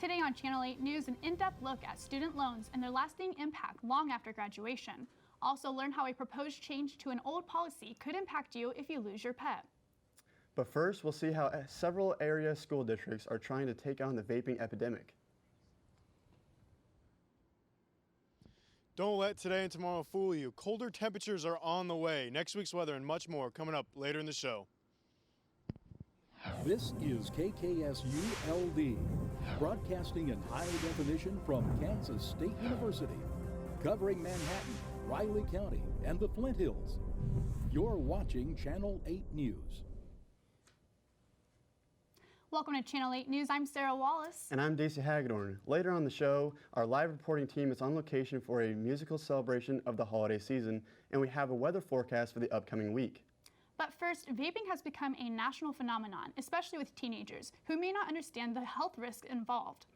Today on Channel 8 News, an in-depth look at student loans and their lasting impact long after graduation. Also learn how a proposed change to an old policy could impact you if you lose your pet. But first, we'll see how several area school districts are trying to take on the vaping epidemic. Don't let today and tomorrow fool you. Colder temperatures are on the way. Next week's weather and much more coming up later in the show. This is KKSU LD, broadcasting in high definition from Kansas State University, covering Manhattan, Riley County, and the Flint Hills. You're watching Channel 8 News. Welcome to Channel 8 News. I'm Sarah Wallace. And I'm Daisy Hagedorn. Later on the show, our live reporting team is on location for a musical celebration of the holiday season, and we have a weather forecast for the upcoming week. But first, vaping has become a national phenomenon, especially with teenagers, who may not understand the health risks involved.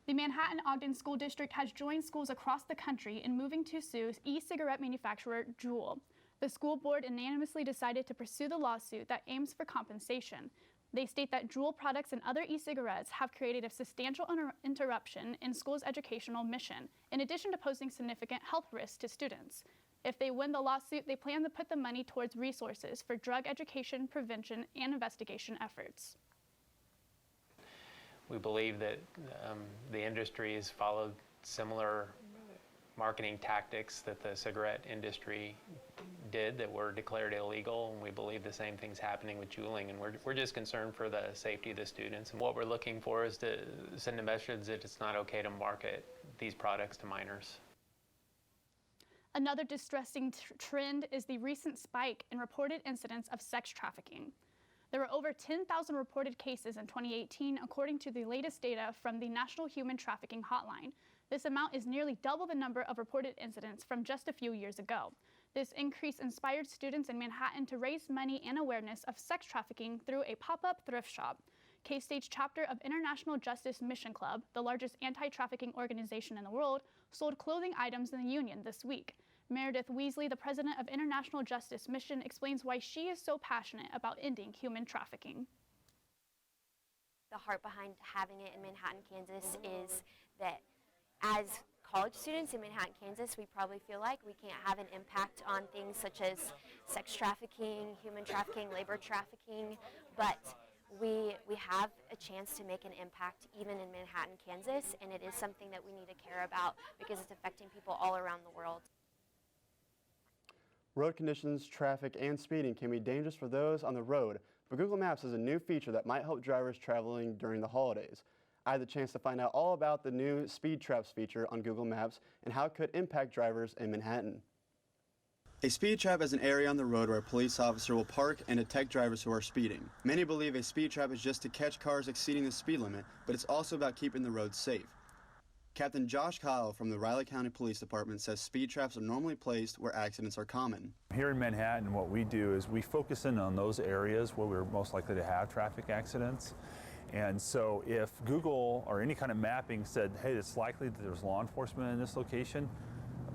The Manhattan-Ogden School District has joined schools across the country in moving to sue e-cigarette manufacturer Juul. The school board unanimously decided to pursue the lawsuit that aims for compensation. They state that Juul products and other e-cigarettes have created a substantial interruption in schools' educational mission, in addition to posing significant health risks to students. If they win the lawsuit, they plan to put the money towards resources for drug education, prevention, and investigation efforts. We believe that the industry has followed similar marketing tactics that the cigarette industry did that were declared illegal, and we believe the same thing's happening with juuling, and we're just concerned for the safety of the students. And what we're looking for is to send a message that it's not okay to market these products to minors. Another distressing trend is the recent spike in reported incidents of sex trafficking. There were over 10,000 reported cases in 2018, according to the latest data from the National Human Trafficking Hotline. This amount is nearly double the number of reported incidents from just a few years ago. This increase inspired students in Manhattan to raise money and awareness of sex trafficking through a pop-up thrift shop. K-State's chapter of International Justice Mission Club, the largest anti-trafficking organization in the world, sold clothing items in the union this week. Meredith Weasley, the president of International Justice Mission, explains why she is so passionate about ending human trafficking. The heart behind having it in Manhattan, Kansas is that as college students in Manhattan, Kansas, we probably feel like we can't have an impact on things such as sex trafficking, human trafficking, labor trafficking, but we have a chance to make an impact even in Manhattan, Kansas, and it is something that we need to care about because it's affecting people all around the world. Road conditions, traffic, and speeding can be dangerous for those on the road, but Google Maps has a new feature that might help drivers traveling during the holidays. I had the chance to find out all about the new Speed Traps feature on Google Maps and how it could impact drivers in Manhattan. A speed trap is an area on the road where a police officer will park and detect drivers who are speeding. Many believe a speed trap is just to catch cars exceeding the speed limit, but it's also about keeping the roads safe. Captain Josh Kyle from the Riley County Police Department says speed traps are normally placed where accidents are common. Here in Manhattan, what we do is we focus in on those areas where we're most likely to have traffic accidents. And so if Google or any kind of mapping said, hey, it's likely that there's law enforcement in this location,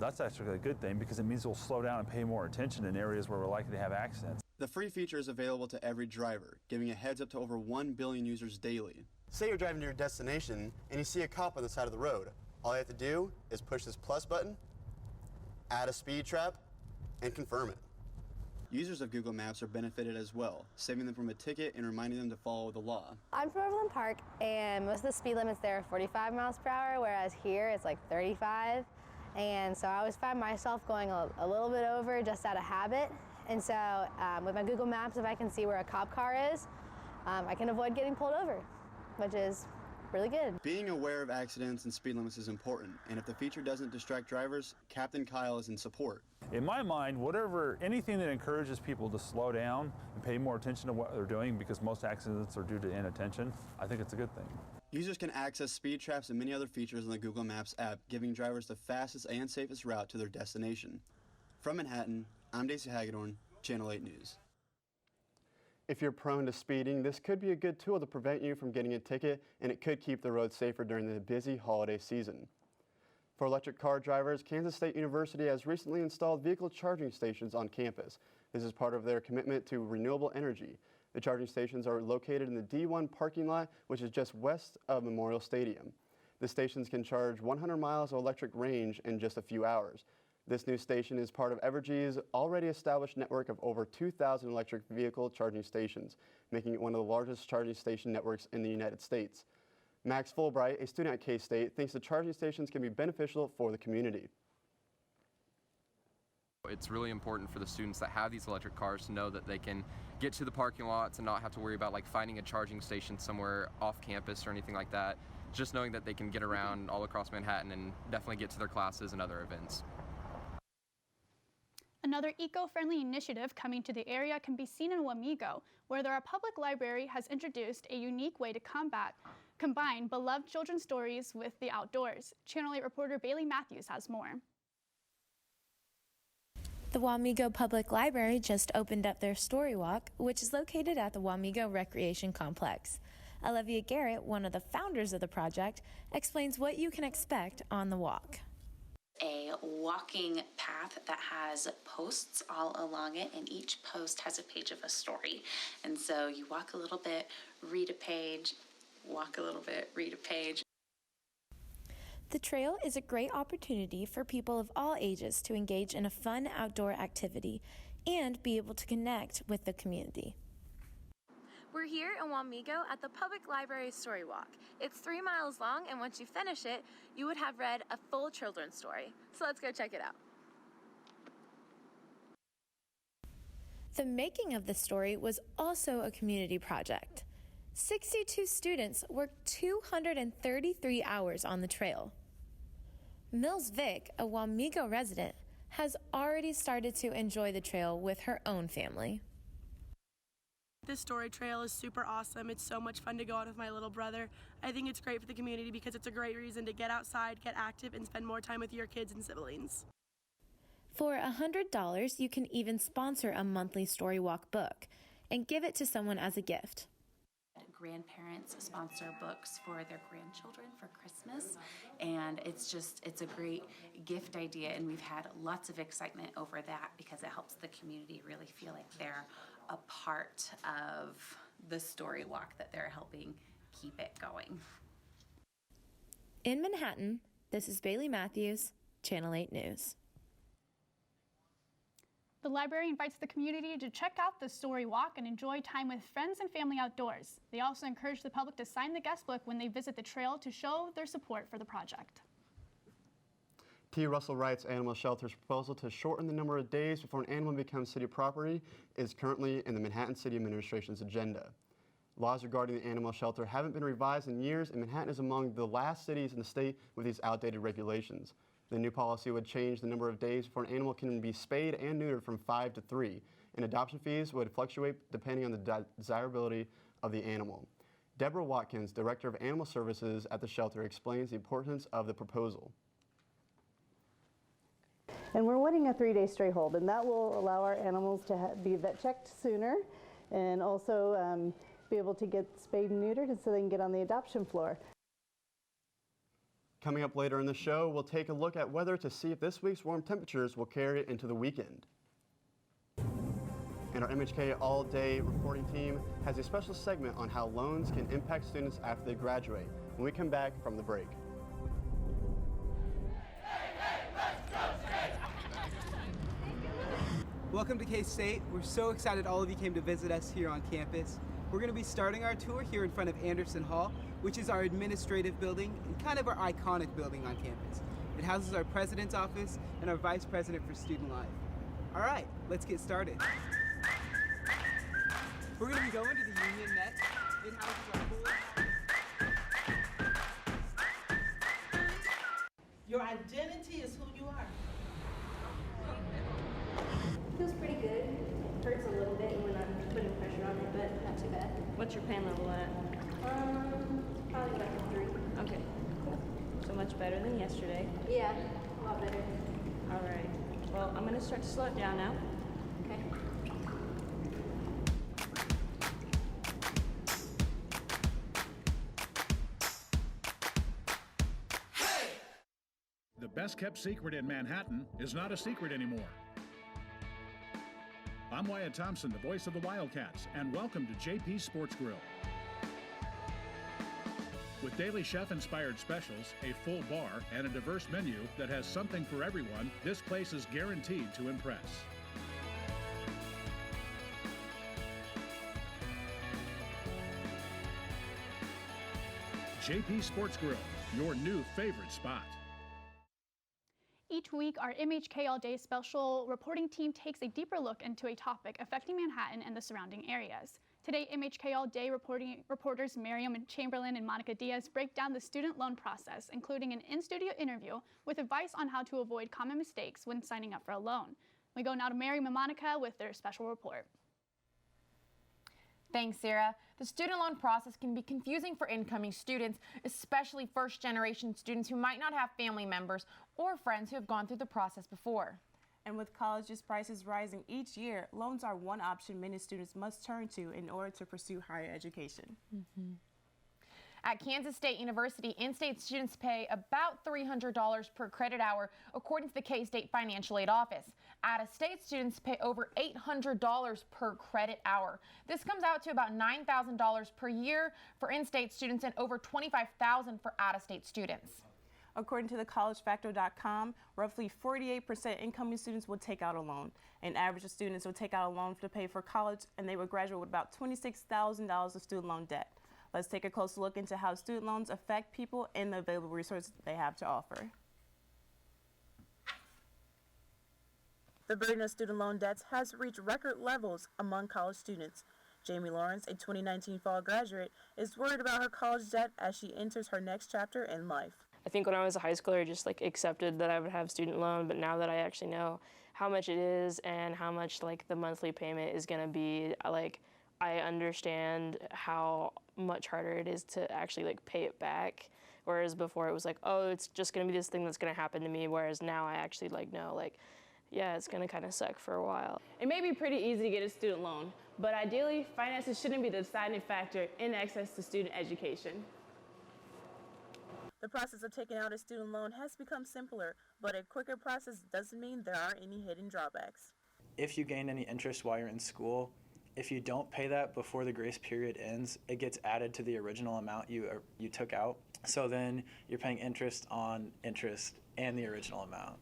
that's actually a good thing because it means we'll slow down and pay more attention in areas where we're likely to have accidents. The free feature is available to every driver, giving a heads up to over 1 billion users daily. Say you're driving to your destination and you see a cop on the side of the road. All you have to do is push this plus button, add a speed trap, and confirm it. Users of Google Maps are benefited as well, saving them from a ticket and reminding them to follow the law. I'm from Overland Park, and most of the speed limits there are 45 miles per hour, whereas here it's like 35. And so I always find myself going a little bit over just out of habit. And so with my Google Maps, if I can see where a cop car is, I can avoid getting pulled over, which is really good. Being aware of accidents and speed limits is important, and if the feature doesn't distract drivers, Captain Kyle is in support. In my mind, anything that encourages people to slow down and pay more attention to what they're doing, because most accidents are due to inattention, I think it's a good thing. Users can access speed traps and many other features in the Google Maps app, giving drivers the fastest and safest route to their destination. From Manhattan, I'm Daisy Hagedorn, Channel 8 News. If you're prone to speeding, this could be a good tool to prevent you from getting a ticket, and it could keep the roads safer during the busy holiday season. For electric car drivers, Kansas State University has recently installed vehicle charging stations on campus. This is part of their commitment to renewable energy. The charging stations are located in the D1 parking lot, which is just west of Memorial Stadium. The stations can charge 100 miles of electric range in just a few hours. This new station is part of Evergy's already established network of over 2,000 electric vehicle charging stations, making it one of the largest charging station networks in the United States. Max Fulbright, a student at K-State, thinks the charging stations can be beneficial for the community. It's really important for the students that have these electric cars to know that they can get to the parking lots and not have to worry about like finding a charging station somewhere off campus or anything like that. Just knowing that they can get around all across Manhattan and definitely get to their classes and other events. Another eco-friendly initiative coming to the area can be seen in Wamego, where their public library has introduced a unique way to combine beloved children's stories with the outdoors. Channel 8 reporter Bailey Matthews has more. The Wamego Public Library just opened up their Story Walk, which is located at the Wamego Recreation Complex. Olivia Garrett, one of the founders of the project, explains what you can expect on the walk. A walking path that has posts all along it, and each post has a page of a story. And so you walk a little bit, read a page, walk a little bit, read a page. The trail is a great opportunity for people of all ages to engage in a fun outdoor activity and be able to connect with the community. We're here in Wamego at the Public Library Story Walk. It's 3 miles long, and once you finish it, you would have read a full children's story. So let's go check it out. The making of the story was also a community project. 62 students worked 233 hours on the trail. Mills Vick, a Wamego resident, has already started to enjoy the trail with her own family. This story trail is super awesome. It's so much fun to go out with my little brother. I think it's great for the community because it's a great reason to get outside, get active, and spend more time with your kids and siblings. For $100, you can even sponsor a monthly Story Walk book and give it to someone as a gift. Grandparents sponsor books for their grandchildren for Christmas, and it's a great gift idea, and we've had lots of excitement over that because it helps the community really feel like they're a part of the story walk, that they're helping keep it going. In Manhattan, this is Bailey Matthews, Channel 8 News. The library invites the community to check out the Story Walk and enjoy time with friends and family outdoors. They also encourage the public to sign the guest book when they visit the trail to show their support for the project. T. Russell Wright's Animal Shelter's proposal to shorten the number of days before an animal becomes city property is currently in the Manhattan City Administration's agenda. Laws regarding the animal shelter haven't been revised in years, and Manhattan is among the last cities in the state with these outdated regulations. The new policy would change the number of days before an animal can be spayed and neutered from 5 to 3, and adoption fees would fluctuate depending on the desirability of the animal. Deborah Watkins, Director of Animal Services at the shelter, explains the importance of the proposal. And we're wanting a 3-day stray hold, and that will allow our animals to be vet checked sooner and also be able to get spayed and neutered, and so they can get on the adoption floor. Coming up later in the show, we'll take a look at weather to see if this week's warm temperatures will carry it into the weekend. And our MHK all-day reporting team has a special segment on how loans can impact students after they graduate when we come back from the break. Welcome to K-State. We're so excited all of you came to visit us here on campus. We're going to be starting our tour here in front of Anderson Hall, which is our administrative building and kind of our iconic building on campus. It houses our president's office and our vice president for student life. All right, let's get started. We're going to be going to the Union next. It houses our pool. Your identity is who you are. Feels pretty good. Hurts a little bit when I'm putting pressure on it, but not too bad. What's your pain level at? Probably like a 3. Okay, cool. So much better than yesterday. Yeah, a lot better. All right. Well, I'm going to start to slow it down now. Okay. The best-kept secret in Manhattan is not a secret anymore. I'm Wyatt Thompson, the voice of the Wildcats, and welcome to JP Sports Grill. With daily chef-inspired specials, a full bar, and a diverse menu that has something for everyone, this place is guaranteed to impress. JP Sports Grill, your new favorite spot. Each week, our MHK All Day special reporting team takes a deeper look into a topic affecting Manhattan and the surrounding areas. Today, MHK All Day reporters Miriam Chamberlain and Monica Diaz break down the student loan process, including an in-studio interview with advice on how to avoid common mistakes when signing up for a loan. We go now to Miriam and Monica with their special report. Thanks, Sarah. The student loan process can be confusing for incoming students, especially first-generation students who might not have family members or friends who have gone through the process before. And with colleges' prices rising each year, loans are one option many students must turn to in order to pursue higher education. At Kansas State University, in-state students pay about $300 per credit hour, according to the K-State Financial Aid Office. Out-of-state students pay over $800 per credit hour. This comes out to about $9,000 per year for in-state students and over $25,000 for out-of-state students. According to the collegefactor.com, roughly 48% incoming students will take out a loan. An average of students will take out a loan to pay for college, and they will graduate with about $26,000 of student loan debt. Let's take a closer look into how student loans affect people and the available resources they have to offer. The burden of student loan debts has reached record levels among college students. Jamie Lawrence, a 2019 fall graduate, is worried about her college debt as she enters her next chapter in life. I think when I was a high schooler, I just accepted that I would have student loan, but now that I actually know how much it is and how much the monthly payment is gonna be, I understand how much harder it is to actually pay it back. Whereas before it was oh, it's just gonna be this thing that's gonna happen to me. Whereas now I actually know yeah, it's gonna kind of suck for a while. It may be pretty easy to get a student loan, but ideally, finances shouldn't be the deciding factor in access to student education. The process of taking out a student loan has become simpler, but a quicker process doesn't mean there aren't any hidden drawbacks. If you gain any interest while you're in school, if you don't pay that before the grace period ends, it gets added to the original amount you took out. So then you're paying interest on interest and the original amount.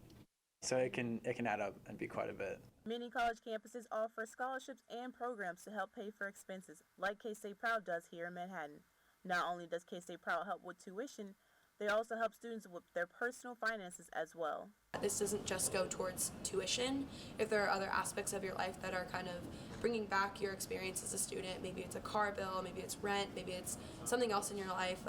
So it can add up and be quite a bit. Many college campuses offer scholarships and programs to help pay for expenses, like K-State Proud does here in Manhattan. Not only does K-State Proud help with tuition, they also help students with their personal finances as well. This doesn't just go towards tuition. If there are other aspects of your life that are kind of bringing back your experience as a student, maybe it's a car bill, maybe it's rent, maybe it's something else in your life,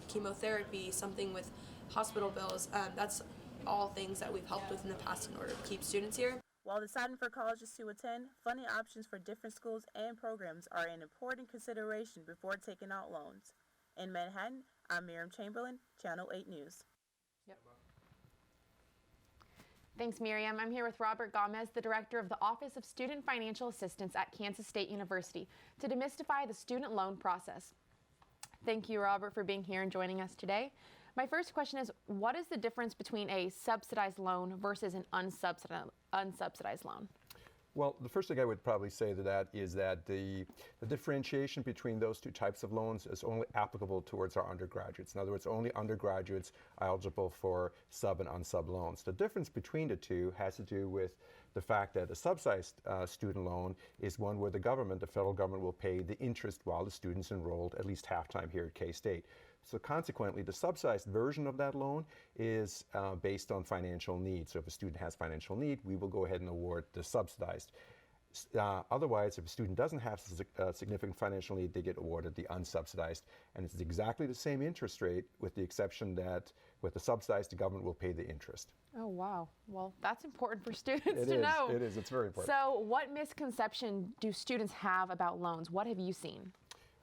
chemotherapy, something with hospital bills, that's all things that we've helped with in the past in order to keep students here. While deciding for colleges to attend, funding options for different schools and programs are an important consideration before taking out loans. In Manhattan, I'm Miriam Chamberlain, Channel 8 News. Thanks, Miriam. I'm here with Robert Gomez, the director of the Office of Student Financial Assistance at Kansas State University, to demystify the student loan process. Thank you, Robert, for being here and joining us today. My first question is, what is the difference between a subsidized loan versus an unsubsidized loan? Well, the first thing I would probably say to that is that the differentiation between those two types of loans is only applicable towards our undergraduates. In other words, only undergraduates are eligible for sub and unsub loans. The difference between the two has to do with the fact that a subsidized student loan is one where the federal government will pay the interest while the student's enrolled at least half-time here at K-State. So consequently, the subsidized version of that loan is based on financial need. So if a student has financial need, we will go ahead and award the subsidized. Otherwise, if a student doesn't have significant financial need, they get awarded the unsubsidized. And it's exactly the same interest rate, with the exception that with the subsidized, the government will pay the interest. Oh, wow. Well, that's important for students to know. It is. It's very important. So what misconception do students have about loans? What have you seen?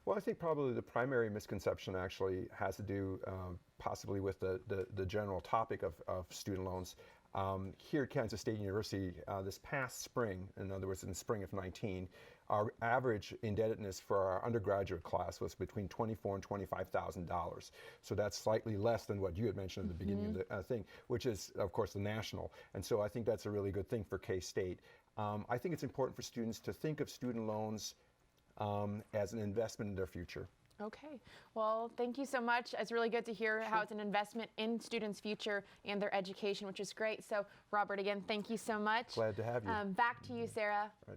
Well, I think probably the primary misconception actually has to do possibly with the general topic of student loans. Here at Kansas State University, this past spring, in other words, in the spring of 19, our average indebtedness for our undergraduate class was between $24,000 and $25,000. So that's slightly less than what you had mentioned at the beginning of the thing, which is, of course, the national. And so I think that's a really good thing for K-State. I think it's important for students to think of student loans as an investment in their future. Okay. Well, thank you so much. It's really good to hear how it's an investment in students' future and their education, which is great. So, Robert, again, thank you so much. Glad to have you. Back to you, Sarah. Right.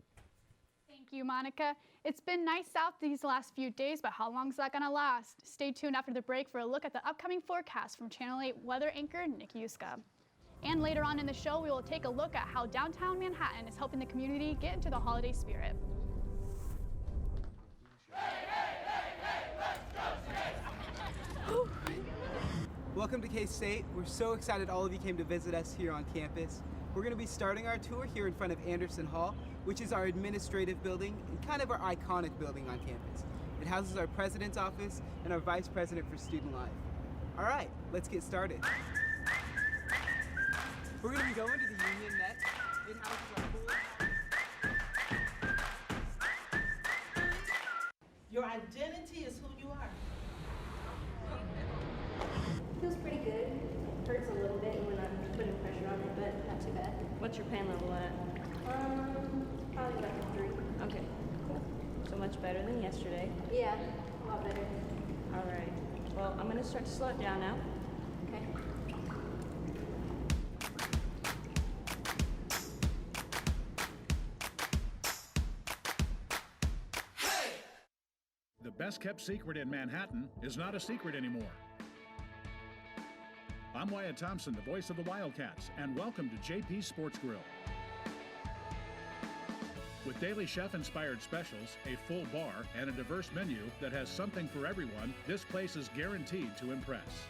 Thank you, Monica. It's been nice out these last few days, but how long is that going to last? Stay tuned after the break for a look at the upcoming forecast from Channel 8 weather anchor Nick Yuska. And later on in the show, we will take a look at how downtown Manhattan is helping the community get into the holiday spirit. Welcome to K-State. We're so excited all of you came to visit us here on campus. We're going to be starting our tour here in front of Anderson Hall, which is our administrative building and kind of our iconic building on campus. It houses our president's office and our vice president for student life. All right, let's get started. We're going to be going to the Union next. It houses our pool. Your identity is who you are. Feels pretty good. Hurts a little bit when I'm putting pressure on it, but not too bad. What's your pain level at? Probably like a 3. Okay, cool. So much better than yesterday. Yeah, a lot better. All right. Well, I'm going to start to slow it down now. Okay. The best kept secret in Manhattan is not a secret anymore. I'm Wyatt Thompson, the voice of the Wildcats, and welcome to JP Sports Grill. With daily chef-inspired specials, a full bar, and a diverse menu that has something for everyone, this place is guaranteed to impress.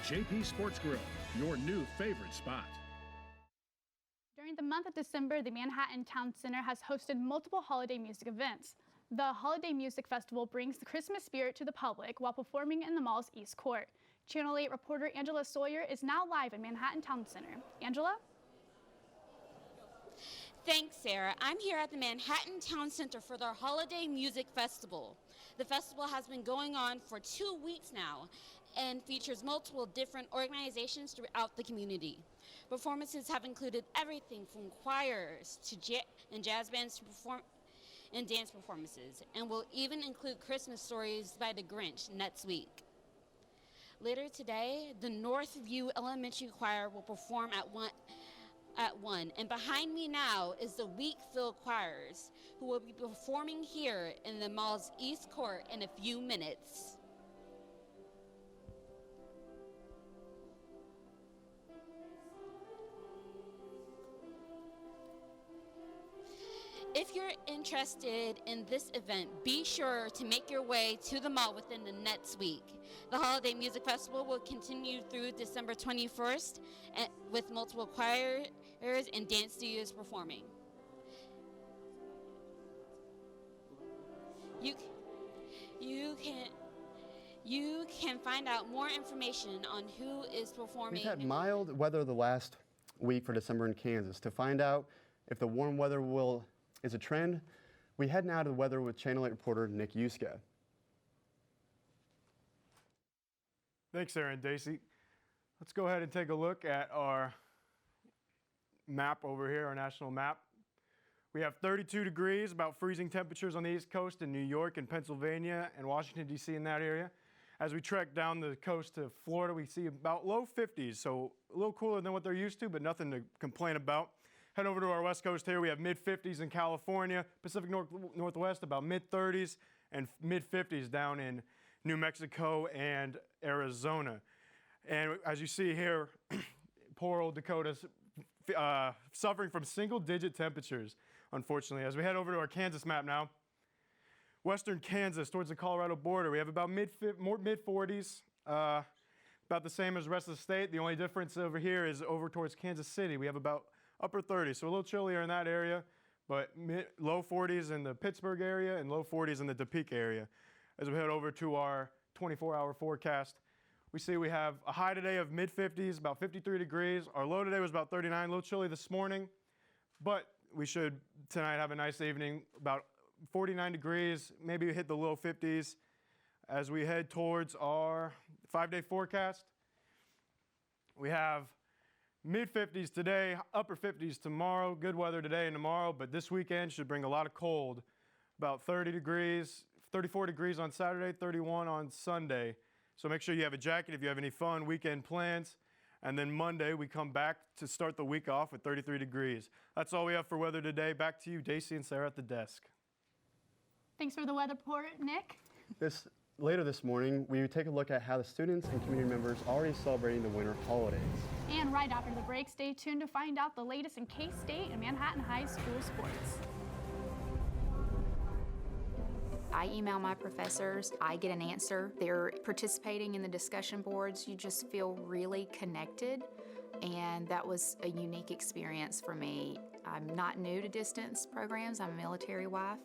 JP Sports Grill, your new favorite spot. During the month of December, the Manhattan Town Center has hosted multiple holiday music events. The Holiday Music Festival brings the Christmas spirit to the public while performing in the mall's East Court. Channel 8 reporter Angela Sawyer is now live in Manhattan Town Center. Angela? Thanks, Sarah. I'm here at the Manhattan Town Center for their Holiday Music Festival. The festival has been going on for 2 weeks now and features multiple different organizations throughout the community. Performances have included everything from choirs to jazz bands to perform and dance performances, and will even include Christmas stories by the Grinch next week. Later today, the Northview Elementary Choir will perform at 1, and behind me now is the Wheatfield Choirs, who will be performing here in the mall's East Court in a few minutes. If you're interested in this event, be sure to make your way to the mall within the next week. The Holiday Music Festival will continue through December 21st with multiple choirs and dance studios performing. You can find out more information on who is performing. We've had mild weather the last week for December in Kansas. To find out if the warm weather is a trend, we head now to the weather with Channel 8 reporter Nick Yuska. Thanks, Sarah and Daisy. Let's go ahead and take a look at our map over here, our national map. We have 32 degrees, about freezing temperatures on the East Coast in New York and Pennsylvania and Washington, D.C. in that area. As we trek down the coast to Florida, we see about low 50s, so a little cooler than what they're used to, but nothing to complain about. Head over to our west coast here. We have mid-50s in California, Pacific Northwest about mid-30s, and mid-50s down in New Mexico and Arizona. And as you see here, poor old Dakota's suffering from single-digit temperatures, unfortunately. As we head over to our Kansas map now, western Kansas towards the Colorado border, we have about mid-40s, about the same as the rest of the state. The only difference over here is over towards Kansas City. We have about upper 30s, so a little chillier in that area, but low 40s in the Pittsburgh area and low 40s in the Topeka area. As we head over to our 24-hour forecast, we see we have a high today of mid-50s, about 53 degrees. Our low today was about 39, a little chilly this morning, but we should tonight have a nice evening, about 49 degrees, maybe hit the low 50s as we head towards our 5-day forecast. We have mid-50s today, upper 50s tomorrow. Good weather today and tomorrow, but this weekend should bring a lot of cold. About 30 degrees, 34 degrees on Saturday, 31 on Sunday. So make sure you have a jacket if you have any fun weekend plans. And then Monday, we come back to start the week off with 33 degrees. That's all we have for weather today. Back to you, Daisy and Sarah at the desk. Thanks for the weather report, Nick. Later this morning, we take a look at how the students and community members are already celebrating the winter holidays. And right after the break, stay tuned to find out the latest in K-State and Manhattan High School sports. I email my professors, I get an answer. They're participating in the discussion boards. You just feel really connected, and that was a unique experience for me. I'm not new to distance programs. I'm a military wife.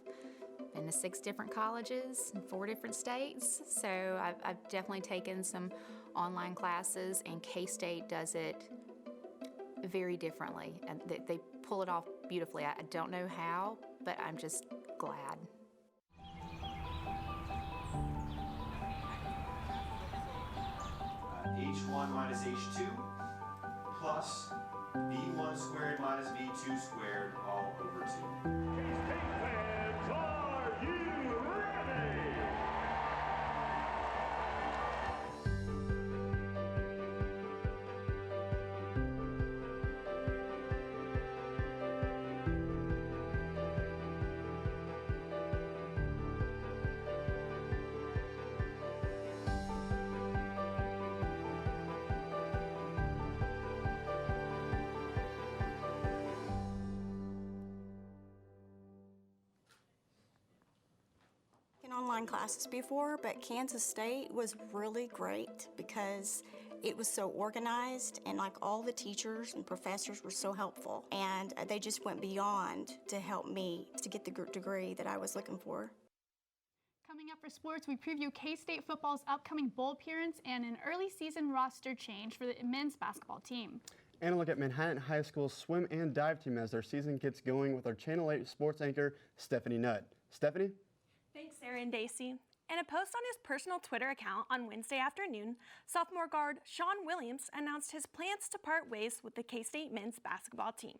Been to 6 different colleges in 4 different states, so I've definitely taken some online classes, and K-State does it very differently, and they pull it off beautifully. I don't know how, but I'm just glad. H1 minus H2 plus V1 squared minus V2 squared all over 2. Are you ready? Online classes before, but Kansas State was really great because it was so organized, and like all the teachers and professors were so helpful, and they just went beyond to help me to get the degree that I was looking for. Coming up for sports, we preview K-State football's upcoming bowl appearance and an early season roster change for the men's basketball team. And a look at Manhattan High School's swim and dive team as their season gets going with our Channel 8 sports anchor, Stephanie Nutt. Stephanie? Thanks, Sarah and Daisy. In a post on his personal Twitter account on Wednesday afternoon, sophomore guard Sean Williams announced his plans to part ways with the K-State men's basketball team.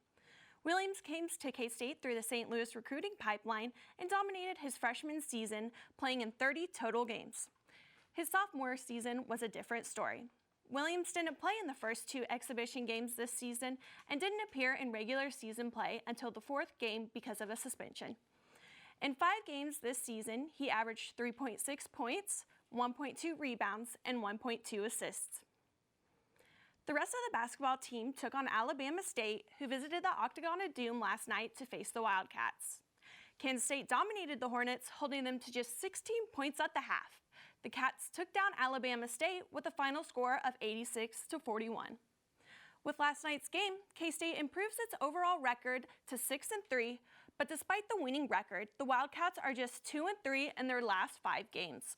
Williams came to K-State through the St. Louis recruiting pipeline and dominated his freshman season, playing in 30 total games. His sophomore season was a different story. Williams didn't play in the first 2 exhibition games this season and didn't appear in regular season play until the 4th game because of a suspension. In 5 games this season, he averaged 3.6 points, 1.2 rebounds, and 1.2 assists. The rest of the basketball team took on Alabama State, who visited the Octagon of Doom last night to face the Wildcats. Kansas State dominated the Hornets, holding them to just 16 points at the half. The Cats took down Alabama State with a final score of 86-41. With last night's game, K-State improves its overall record to 6-3, but despite the winning record, the Wildcats are just 2-3 in their last 5 games.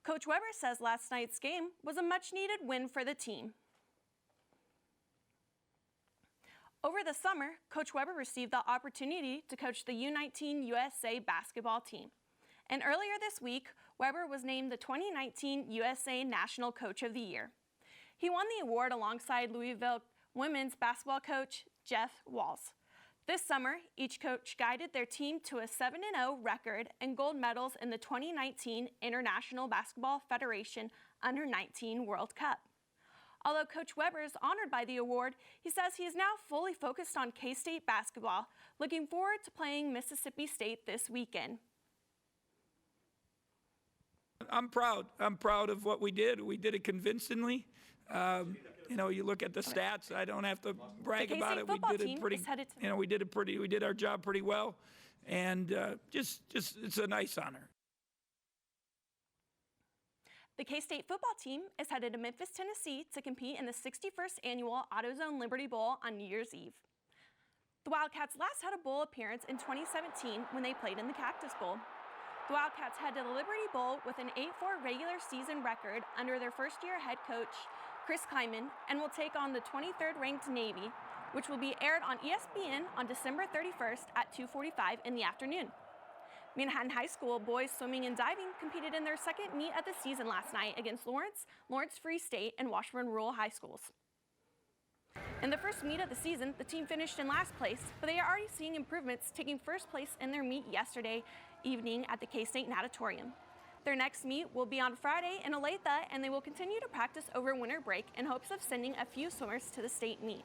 Coach Weber says last night's game was a much-needed win for the team. Over the summer, Coach Weber received the opportunity to coach the U19 USA basketball team. And earlier this week, Weber was named the 2019 USA National Coach of the Year. He won the award alongside Louisville women's basketball coach Jeff Walz. This summer, each coach guided their team to a 7-0 record and gold medals in the 2019 International Basketball Federation Under-19 World Cup. Although Coach Weber is honored by the award, he says he is now fully focused on K-State basketball, looking forward to playing Mississippi State this weekend. I'm proud. I'm proud of what we did. We did it convincingly. You know, you look at the stats. I don't have to brag about it. We did it pretty. You know, we did our job pretty well, and just it's a nice honor. The K-State football team is headed to Memphis, Tennessee to compete in the 61st annual AutoZone Liberty Bowl on New Year's Eve. The Wildcats last had a bowl appearance in 2017 when they played in the Cactus Bowl. The Wildcats head to the Liberty Bowl with an 8-4 regular season record under their first-year head coach, Chris Kleiman, and will take on the 23rd ranked Navy, which will be aired on ESPN on December 31st at 2:45 in the afternoon. Manhattan High School boys swimming and diving competed in their second meet of the season last night against Lawrence, Lawrence Free State, and Washburn Rural High Schools. In the first meet of the season, the team finished in last place, but they are already seeing improvements, taking first place in their meet yesterday evening at the K-State Natatorium. Their next meet will be on Friday in Olathe, and they will continue to practice over winter break in hopes of sending a few swimmers to the state meet.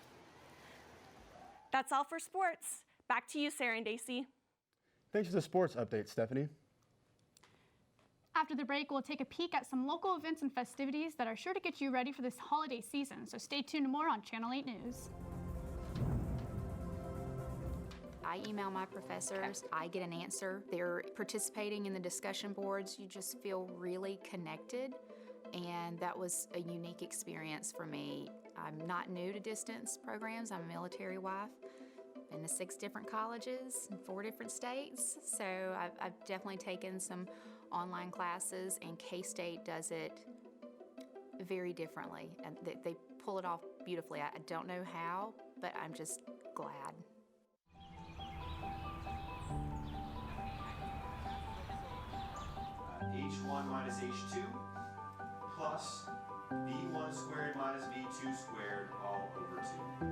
That's all for sports. Back to you, Sarah and Daisy. Thanks for the sports update, Stephanie. After the break, we'll take a peek at some local events and festivities that are sure to get you ready for this holiday season, so stay tuned to more on Channel 8 News. I email my professors, I get an answer. They're participating in the discussion boards. You just feel really connected, and that was a unique experience for me. I'm not new to distance programs. I'm a military wife. Been to 6 different colleges in 4 different states, so I've definitely taken some online classes, and K-State does it very differently, and they pull it off beautifully. I don't know how, but I'm just glad. H1 minus H2 plus V1 squared minus V2 squared all over 2.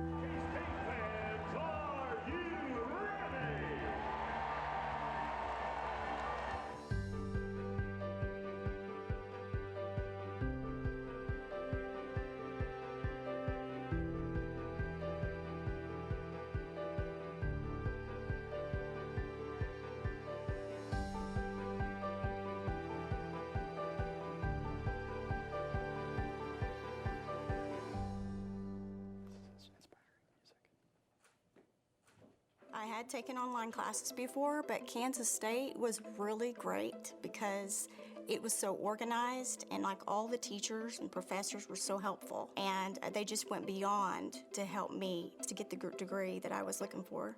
I had taken online classes before, but Kansas State was really great because it was so organized, and like all the teachers and professors were so helpful, and they just went beyond to help me to get the degree that I was looking for.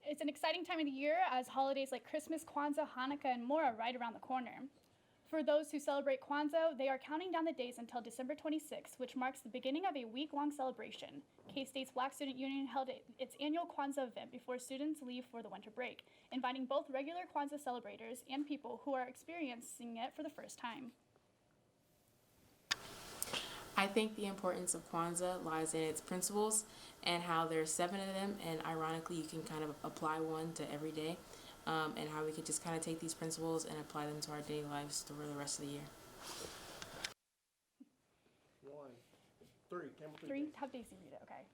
It's an exciting time of the year as holidays like Christmas, Kwanzaa, Hanukkah, and more are right around the corner. For those who celebrate Kwanzaa, they are counting down the days until December 26th, which marks the beginning of a week-long celebration. K-State's Black Student Union held its annual Kwanzaa event before students leave for the winter break, inviting both regular Kwanzaa celebrators and people who are experiencing it for the first time. I think the importance of Kwanzaa lies in its principles and how there's 7 of them, and ironically you can kind of apply one to every day. And how we could just kind of take these principles and apply them to our daily lives for the rest of the year. 3, have Daisy read it, okay.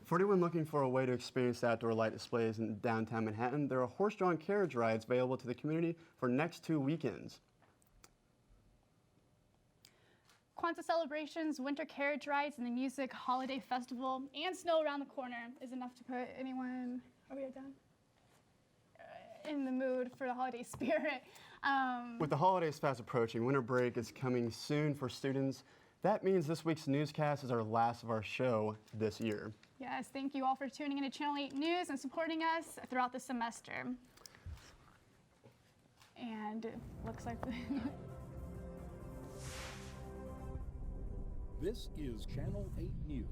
For anyone looking for a way to experience outdoor light displays in downtown Manhattan, there are horse-drawn carriage rides available to the community for next 2 weekends. Kwanzaa celebrations, winter carriage rides, and the music holiday festival, and snow around the corner is enough to put anyone, are we done? In the mood for the holiday spirit. With the holidays fast approaching, winter break is coming soon for students. That means this week's newscast is our last of our show this year. Yes, thank you all for tuning into Channel 8 News and supporting us throughout the semester. And it looks like This is Channel 8 News.